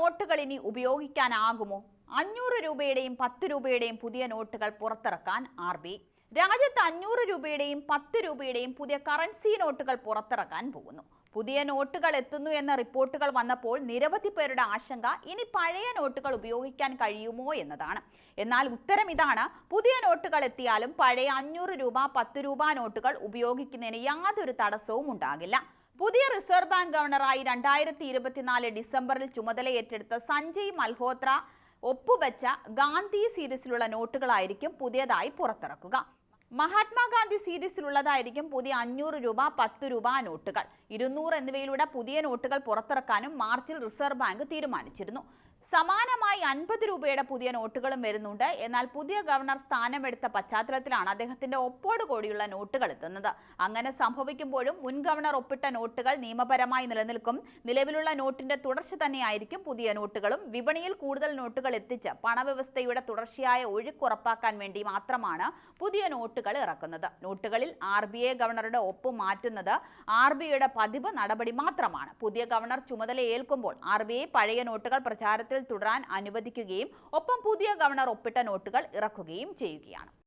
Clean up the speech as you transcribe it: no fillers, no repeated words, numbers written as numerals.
നോട്ടുകൾ ഇനി ഉപയോഗിക്കാനാകുമോ? 500 രൂപയുടെയും 10 രൂപയുടെയും പുതിയ നോട്ടുകൾ പുറത്തിറക്കാൻ RBI. രാജ്യത്ത് 500 രൂപയുടെയും 10 രൂപയുടെയും പുതിയ കറൻസി നോട്ടുകൾ പുറത്തിറക്കാൻ പോകുന്നു. പുതിയ നോട്ടുകൾ എത്തുന്നു എന്ന റിപ്പോർട്ടുകൾ വന്നപ്പോൾ നിരവധി പേരുടെ ആശങ്ക ഇനി പഴയ നോട്ടുകൾ ഉപയോഗിക്കാൻ കഴിയുമോ എന്നതാണ്. എന്നാൽ ഉത്തരം ഇതാണ്: പുതിയ നോട്ടുകൾ എത്തിയാലും പഴയ 500 രൂപ 10 രൂപ നോട്ടുകൾ ഉപയോഗിക്കുന്നതിന് യാതൊരു തടസ്സവും ഉണ്ടാകില്ല. പുതിയ റിസർവ് ബാങ്ക് ഗവർണറായി 2024 ഡിസംബറിൽ ചുമതലയേറ്റെടുത്ത സഞ്ജയ് മൽഹോത്ര ഒപ്പുവെച്ച ഗാന്ധി സീരീസിലുള്ള നോട്ടുകളായിരിക്കും പുതിയതായി പുറത്തിറക്കുക. മഹാത്മാഗാന്ധി സീരീസിലുള്ളതായിരിക്കും പുതിയ 500 രൂപ 10 രൂപ നോട്ടുകൾ. 200 എന്നിവയിലൂടെ പുതിയ നോട്ടുകൾ പുറത്തിറക്കാനും മാർച്ചിൽ റിസർവ് ബാങ്ക് തീരുമാനിച്ചിരുന്നു. സമാനമായി 50 രൂപയുടെ പുതിയ നോട്ടുകളും വരുന്നുണ്ട്. എന്നാൽ പുതിയ ഗവർണർ സ്ഥാനമെടുത്ത പശ്ചാത്തലത്തിലാണ് അദ്ദേഹത്തിന്റെ ഒപ്പോട് കൂടിയുള്ള നോട്ടുകൾ എത്തുന്നത്. അങ്ങനെ സംഭവിക്കുമ്പോഴും മുൻ ഗവർണർ ഒപ്പിട്ട നോട്ടുകൾ നിയമപരമായി നിലനിൽക്കും. നിലവിലുള്ള നോട്ടിന്റെ തുടർച്ച തന്നെയായിരിക്കും പുതിയ നോട്ടുകളും. വിപണിയിൽ കൂടുതൽ നോട്ടുകൾ എത്തിച്ച് പണവ്യവസ്ഥയുടെ തുടർച്ചയായ ഒഴുക്ക് ഉറപ്പാക്കാൻ വേണ്ടി മാത്രമാണ് പുതിയ നോട്ടുകൾ ഇറക്കുന്നത്. നോട്ടുകളിൽ RBI ഗവർണറുടെ ഒപ്പ് മാറ്റുന്നത് RBIയുടെ പതിവ് നടപടി മാത്രമാണ്. പുതിയ ഗവർണർ ചുമതലയേൽക്കുമ്പോൾ RBI പഴയ നോട്ടുകൾ പ്രചാരത്തിൽ തുടരാൻ അനുവദിക്കുകയും ഒപ്പം പുതിയ ഗവർണർ ഒപ്പിട്ട നോട്ടുകൾ ഇറക്കുകയും ചെയ്യുകയാണ്.